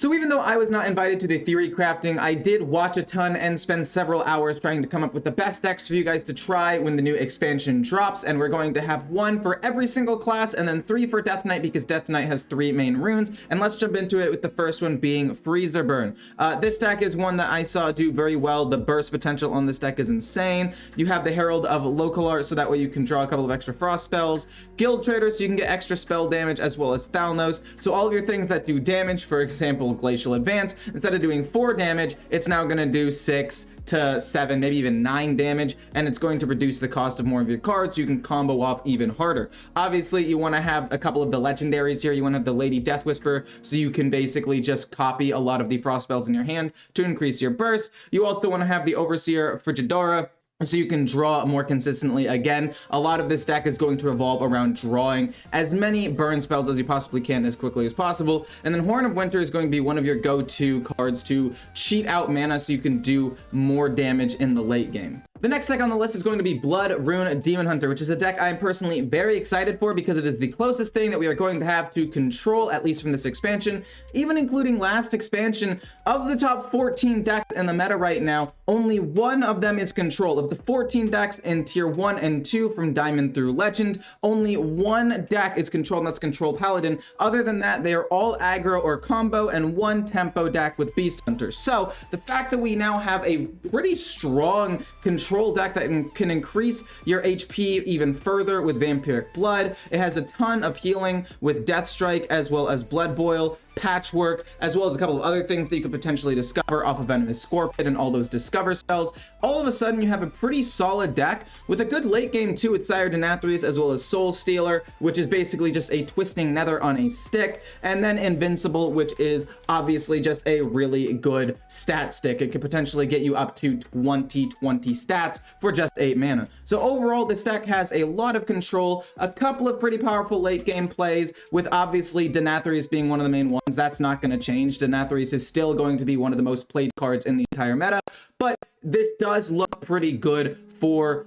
So even though I was not invited to the theory crafting, I did watch a ton and spend several hours trying to come up with the best decks for you guys to try when the new expansion drops, and we're going to have 1 for every single class and then 3 for Death Knight because Death Knight has 3 main runes. And let's jump into it with the first one being Freeze or Burn. This deck is one that I saw do very well. The burst potential on this deck is insane. You have the Herald of Local Art, so that way you can draw a couple of extra frost spells. Guild Trader, so you can get extra spell damage, as well as Thalnos. So all of your things that do damage, for example, Glacial Advance, instead of doing 4 damage, it's now going to do 6 to 7, maybe even 9 damage, and it's going to reduce the cost of more of your cards so you can combo off even harder. Obviously, you want to have a couple of the legendaries here. You want to have the Lady Death Whisper, so you can basically just copy a lot of the frost spells in your hand to increase your burst. You also want to have the Overseer Frigidora, so you can draw more consistently. Again, a lot of this deck is going to evolve around drawing as many burn spells as you possibly can as quickly as possible. And then Horn of Winter is going to be one of your go-to cards to cheat out mana so you can do more damage in the late game. The next deck on the list is going to be Blood Rune Demon Hunter, which is a deck I'm personally very excited for because it is the closest thing that we are going to have to control, at least from this expansion. Even including last expansion, of the top 14 decks in the meta right now, only 1 of them is control. Of the 14 decks in tier 1 and 2 from Diamond through Legend, only 1 deck is control, and that's Control Paladin. Other than that, they are all aggro or combo, and 1 tempo deck with Beast Hunter. So the fact that we now have a pretty strong control deck that can increase your HP even further with Vampiric Blood. It has a ton of healing with Death Strike, as well as Blood Boil, Patchwork, as well as a couple of other things that you could potentially discover off of Venomous Scorpion and all those discover spells. All of a sudden, you have a pretty solid deck with a good late game too with Sire Denathrius, as well as Soul Stealer, which is basically just a Twisting Nether on a stick, and then Invincible, which is obviously just a really good stat stick. It could potentially get you up to 20 stats for just 8 mana. So overall, this deck has a lot of control, a couple of pretty powerful late game plays, with obviously Denathrius being one of the main ones. That's not going to change. Denathrius is still going to be one of the most played cards in the entire meta, but this does look pretty good for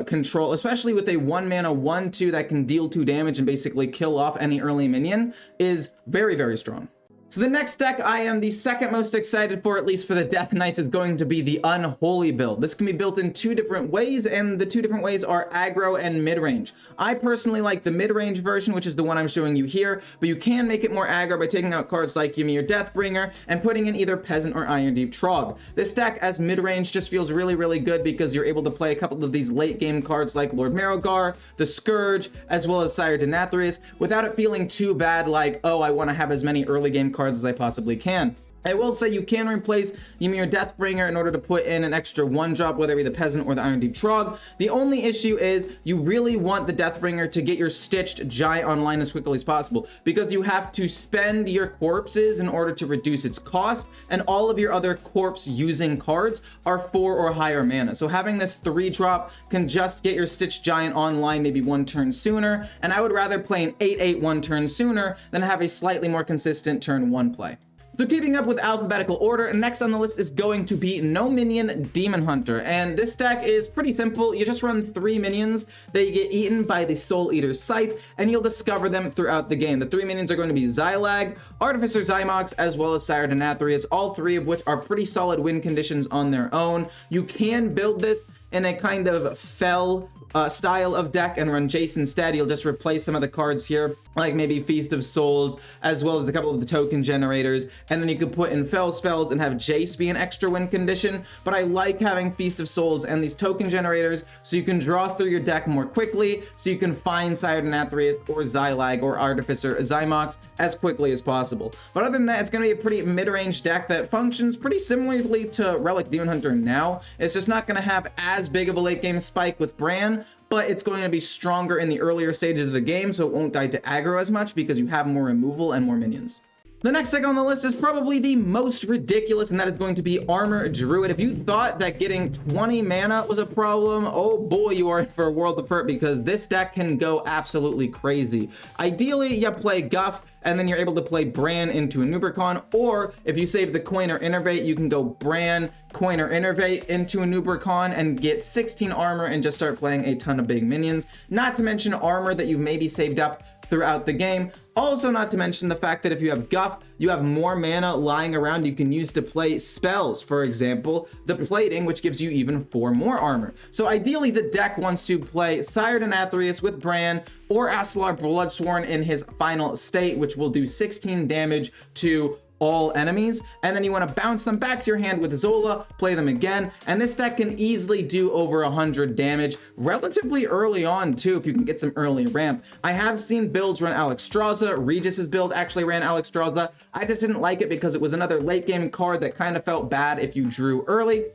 control, especially with a 1 mana 1/2 that can deal 2 damage and basically kill off any early minion is very, very strong. So the next deck I am the second most excited for, at least for the Death Knights, is going to be the Unholy build. This can be built in 2 different ways, and the 2 different ways are aggro and mid-range. I personally like the mid-range version, which is the one I'm showing you here, but you can make it more aggro by taking out cards like Ymir Deathbringer and putting in either Peasant or Iron Deep Trogg. This deck as mid-range just feels really, really good because you're able to play a couple of these late-game cards like Lord Marrowgar, the Scourge, as well as Sire Denathrius, without it feeling too bad like, oh, I want to have as many early-game cards as I possibly can. I will say you can replace Ymir Deathbringer in order to put in an extra 1-drop, whether it be the Peasant or the Iron Deep Trogg. The only issue is you really want the Deathbringer to get your Stitched Giant online as quickly as possible, because you have to spend your corpses in order to reduce its cost, and all of your other corpse using cards are 4 or higher mana. So having this 3-drop can just get your Stitched Giant online maybe 1 turn sooner, and I would rather play an 8/8 1 turn sooner than have a slightly more consistent turn 1 play. So keeping up with alphabetical order, next on the list is going to be No Minion Demon Hunter, and this deck is pretty simple. You just run 3 minions, they get eaten by the Soul Eater's Scythe, and you'll discover them throughout the game. The 3 minions are going to be Xylag, Artificer Zymox, as well as Sire Denathrius, all 3 of which are pretty solid win conditions on their own. You can build this in a kind of fell style of deck and run Jace instead. You'll just replace some of the cards here, like maybe Feast of Souls, as well as a couple of the token generators, and then you could put in Fell spells and have Jace be an extra win condition. But I like having Feast of Souls and these token generators so you can draw through your deck more quickly, so you can find Sire Denathrius or Xylag or Artificer Zymox as quickly as possible. But other than that, it's going to be a pretty mid-range deck that functions pretty similarly to Relic Demon Hunter now. It's just not going to have as big of a late game spike with Bran, but it's going to be stronger in the earlier stages of the game, so it won't die to aggro as much because you have more removal and more minions. The next deck on the list is probably the most ridiculous, and that is going to be Armor Druid. If you thought that getting 20 mana was a problem, oh boy, you are in for a world of hurt, because this deck can go absolutely crazy. Ideally, you play Guff, and then you're able to play Bran into a Nubricon, or if you save the Coin or Innervate, you can go Bran, Coin or Innervate into a Nubricon and get 16 armor and just start playing a ton of big minions. Not to mention armor that you've maybe saved up throughout the game. Also, not to mention the fact that if you have Guff, you have more mana lying around you can use to play spells. For example, the Plating, which gives you even 4 more armor. So ideally, the deck wants to play Sired Athreus with Bran or Asalar Bloodsworn in his final state, which will do 16 damage to all enemies, and then you want to bounce them back to your hand with Zola, play them again, and this deck can easily do over 100 damage relatively early on too if you can get some early ramp. I have seen builds run Alexstrasza. Regis's build actually ran Alexstrasza. I just didn't like it because it was another late game card that kind of felt bad if you drew early,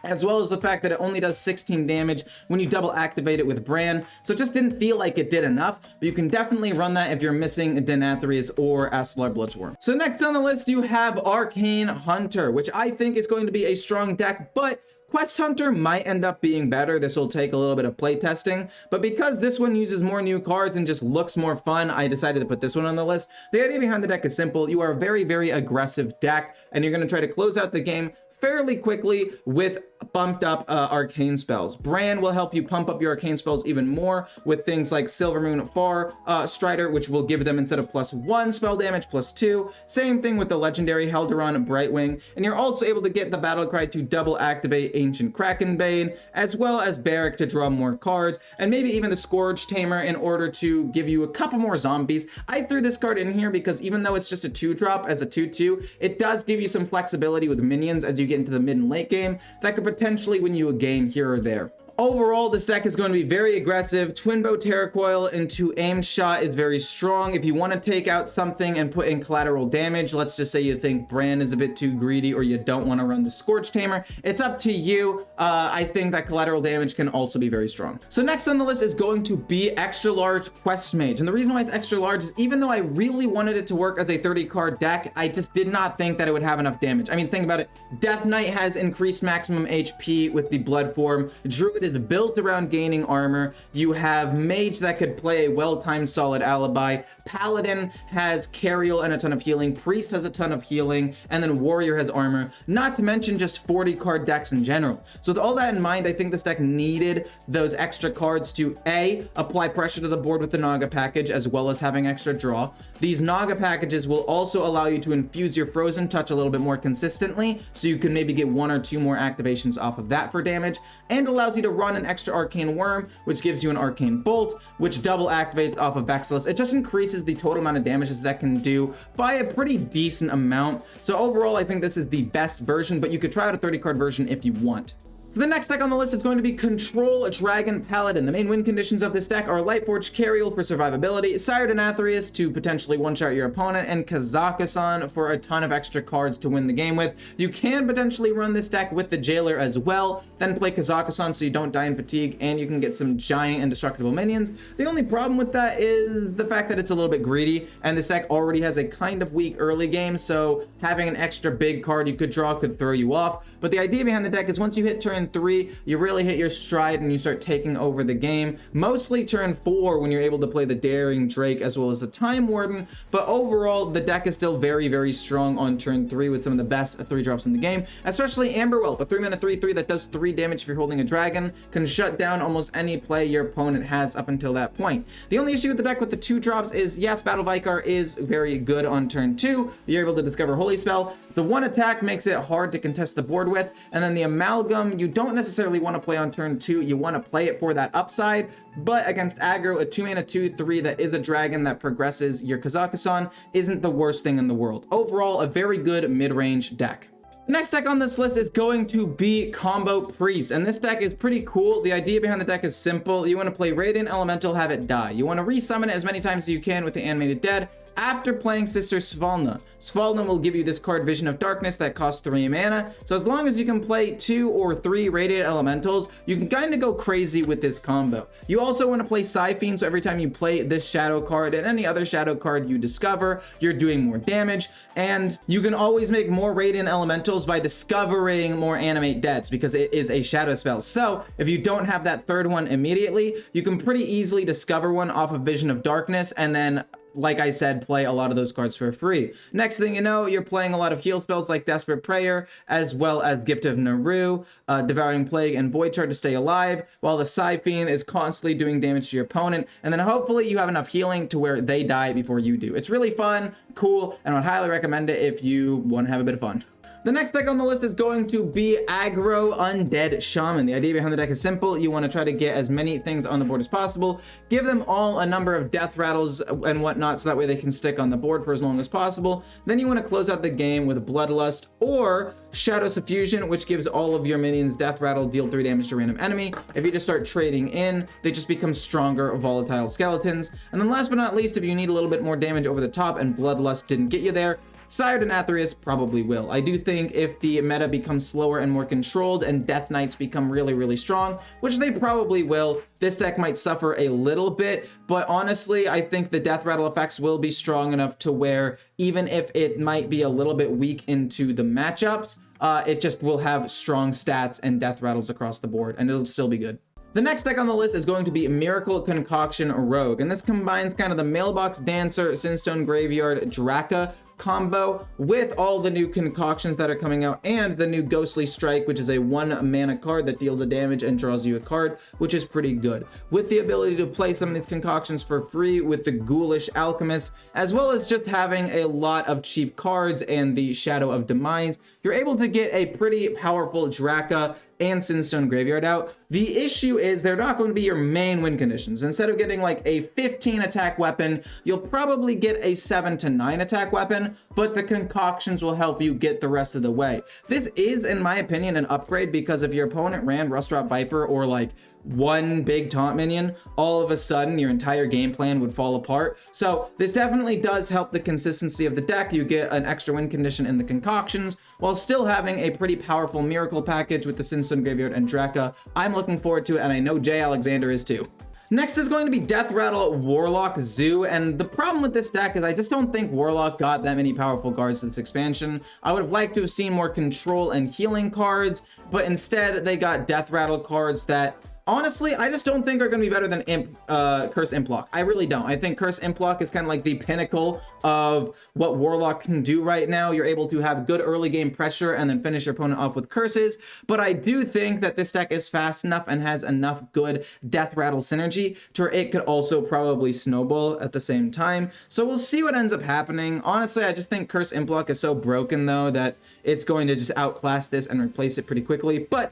as well as the fact that it only does 16 damage when you double activate it with Bran. So it just didn't feel like it did enough, but you can definitely run that if you're missing Deathrattle or Asalar Bloodsworn. So next on the list, you have Arcane Hunter, which I think is going to be a strong deck, but Quest Hunter might end up being better. This will take a little bit of play testing, but because this one uses more new cards and just looks more fun, I decided to put this one on the list. The idea behind the deck is simple. You are a very, very aggressive deck, and you're going to try to close out the game fairly quickly with bumped up arcane spells. Bran will help you pump up your arcane spells even more with things like Silvermoon Far Strider, which will give them, instead of +1 spell damage, +2. Same thing with the legendary Helderon Brightwing, and you're also able to get the battle cry to double activate Ancient Krakenbane, as well as Barrack to draw more cards, and maybe even the Scourge Tamer in order to give you a couple more zombies. I threw this card in here because even though it's just a 2-drop as a 2/2, it does give you some flexibility with minions as you get into the mid and late game that could potentially win you a game here or there. Overall, this deck is going to be very aggressive. Twinbow Terracoil into aimed shot is very strong. If you want to take out something and put in collateral damage, let's just say you think Bran is a bit too greedy or you don't want to run the Scorch Tamer, it's up to you. I think that collateral damage can also be very strong. So next on the list is going to be Extra Large Quest Mage. And the reason why it's extra large is even though I really wanted it to work as a 30 card deck, I just did not think that it would have enough damage. I mean, think about it. Death Knight has increased maximum HP with the blood form. Druid is built around gaining armor. You have Mage that could play a well-timed solid alibi. Paladin has Cariel and a ton of healing. Priest has a ton of healing, and then Warrior has armor, not to mention just 40 card decks in general. So with all that in mind, I think this deck needed those extra cards to A, apply pressure to the board with the Naga package, as well as having extra draw. These Naga packages will also allow you to infuse your Frozen Touch a little bit more consistently, so you can maybe get 1 or 2 more activations off of that for damage, and allows you to run an extra Arcane Worm, which gives you an Arcane Bolt, which double activates off of Vexilus. It just increases the total amount of damage this deck can do by a pretty decent amount. So overall, I think this is the best version, but you could try out a 30 card version if you want. So the next deck on the list is going to be Control Dragon Paladin. The main win conditions of this deck are Lightforged Cariel for survivability, Sired Athreus to potentially one-shot your opponent, and Kazakusan for a ton of extra cards to win the game with. You can potentially run this deck with the Jailer as well, then play Kazakusan so you don't die in fatigue, and you can get some giant indestructible minions. The only problem with that is the fact that it's a little bit greedy, and this deck already has a kind of weak early game, so having an extra big card you could draw could throw you off. But the idea behind the deck is once you hit turn 3, you really hit your stride and you start taking over the game. Mostly turn 4 when you're able to play the Daring Drake as well as the Time Warden, but overall the deck is still very, very strong on turn 3 with some of the best 3-drops in the game, especially Amberwhelp, a 3-mana 3/3 that does 3 damage if you're holding a dragon, can shut down almost any play your opponent has up until that point. The only issue with the deck with the 2-drops is, yes, Battle Vicar is very good on turn 2. You're able to discover Holy Spell. The 1 attack makes it hard to contest the board with, and then the Amalgam you don't necessarily want to play on turn 2. You want to play it for that upside, but against aggro, a 2-mana 2/3 that is a dragon that progresses your Kazakusan isn't the worst thing in the world. Overall, a very good mid-range deck. The next deck on this list is going to be Combo Priest, and this deck is pretty cool. The idea behind the deck is simple. You want to play Radiant Elemental, have it die. You want to resummon it as many times as you can with the Animated Dead. After playing Sister Svalna, Svalna will give you this card Vision of Darkness that costs 3 mana. So as long as you can play 2 or 3 Radiant Elementals, you can kind of go crazy with this combo. You also want to play Siphene, so every time you play this shadow card and any other shadow card you discover, you're doing more damage. And you can always make more Radiant Elementals by discovering more Animate Deads because it is a shadow spell. So if you don't have that third one immediately, you can pretty easily discover one off of Vision of Darkness and then like I said, play a lot of those cards for free. Next thing you know, you're playing a lot of heal spells like Desperate Prayer, as well as Gift of Naru, Devouring Plague, and Void Shard to stay alive, while the Siphene is constantly doing damage to your opponent, and then hopefully you have enough healing to where they die before you do. It's really fun, cool, and I would highly recommend it if you want to have a bit of fun. The next deck on the list is going to be Aggro Undead Shaman. The idea behind the deck is simple. You want to try to get as many things on the board as possible, give them all a number of death rattles and whatnot, so that way they can stick on the board for as long as possible. Then you want to close out the game with Bloodlust or Shadow Suffusion, which gives all of your minions death rattle, deal 3 damage to random enemy. If you just start trading in, they just become stronger, volatile skeletons. And then last but not least, if you need a little bit more damage over the top and Bloodlust didn't get you there, Sired Denathrius probably will. I do think if the meta becomes slower and more controlled and Death Knights become really, really strong, which they probably will, this deck might suffer a little bit, but honestly, I think the death rattle effects will be strong enough to where even if it might be a little bit weak into the matchups, it just will have strong stats and death rattles across the board, and it'll still be good. The next deck on the list is going to be Miracle Concoction Rogue, and this combines kind of the Mailbox Dancer, Sinstone Graveyard, Draka combo with all the new concoctions that are coming out and the new Ghostly Strike, which is a 1 mana card that deals a damage and draws you a card, which is pretty good. With the ability to play some of these concoctions for free with the Ghoulish Alchemist, as well as just having a lot of cheap cards and the Shadow of Demise, you're able to get a pretty powerful Draka and Sinstone Graveyard out. The issue is they're not going to be your main win conditions. Instead of getting like a 15 attack weapon, you'll probably get a 7 to 9 attack weapon, but the concoctions will help you get the rest of the way. This is, in my opinion, an upgrade, because if your opponent ran Rustrot Viper or like one big taunt minion, all of a sudden your entire game plan would fall apart. So this definitely does help the consistency of the deck. You get an extra win condition in the concoctions while still having a pretty powerful miracle package with the Sinstone Graveyard and Draka. I'm looking forward to it, and I know Jay Alexander is too. Next is going to be Deathrattle Warlock Zoo, and the problem with this deck is I just don't think Warlock got that many powerful cards this expansion. I would have liked to have seen more control and healing cards, but instead they got Deathrattle cards that honestly, I just don't think are going to be better than Curse Implock. I really don't. I think Curse Implock is kind of like the pinnacle of what Warlock can do right now. You're able to have good early game pressure and then finish your opponent off with curses. But I do think that this deck is fast enough and has enough good Death Rattle synergy to where it could also probably snowball at the same time. So we'll see what ends up happening. Honestly, I just think Curse Implock is so broken though that it's going to just outclass this and replace it pretty quickly. But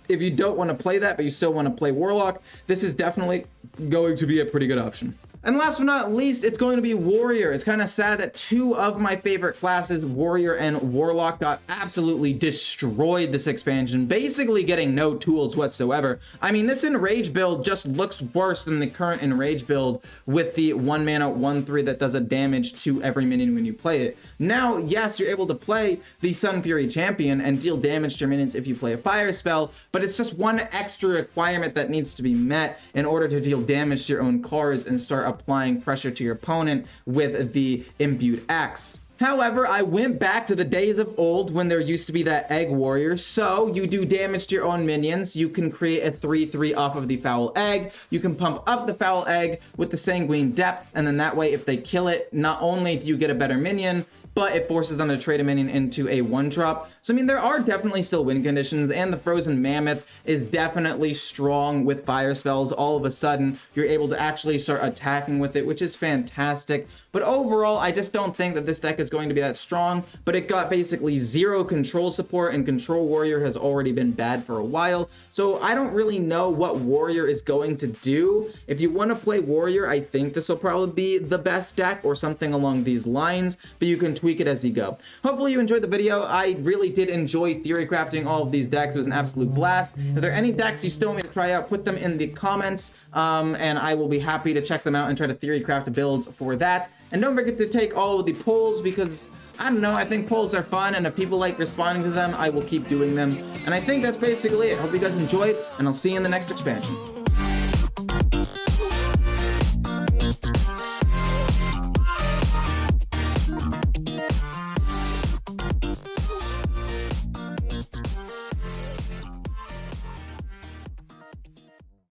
if you don't want to play that, but you still want to play Warlock, this is definitely going to be a pretty good option. And last but not least, it's going to be Warrior. It's kind of sad that 2 of my favorite classes, Warrior and Warlock, got absolutely destroyed this expansion, basically getting no tools whatsoever. I mean, this Enrage build just looks worse than the current Enrage build with the 1 mana 1/3 that does a damage to every minion when you play it. Now, yes, you're able to play the Sun Fury Champion and deal damage to your minions if you play a fire spell, but it's just one extra requirement that needs to be met in order to deal damage to your own cards and start applying pressure to your opponent with the Imbued Axe. However, I went back to the days of old when there used to be that Egg Warrior. So you do damage to your own minions. You can create a 3/3 off of the Foul Egg. You can pump up the Foul Egg with the Sanguine Depth. And then that way, if they kill it, not only do you get a better minion, but it forces them to trade a minion into a 1-drop. So, I mean, there are definitely still win conditions, and the Frozen Mammoth is definitely strong with fire spells. All of a sudden, you're able to actually start attacking with it, which is fantastic. But overall, I just don't think that this deck is going to be that strong, but it got basically 0 control support, and Control Warrior has already been bad for a while. So I don't really know what Warrior is going to do. If you want to play Warrior, I think this will probably be the best deck or something along these lines, but you can tweak it as you go. Hopefully you enjoyed the video. I really did enjoy theory crafting all of these decks. It was an absolute blast. If there are any decks you still want me to try out, put them in the comments, and I will be happy to check them out and try to theory craft builds for that. And don't forget to take all of the polls, because I don't know, I think polls are fun, and if people like responding to them, I will keep doing them. And I think that's basically it. Hope you guys enjoyed, and I'll see you in the next expansion.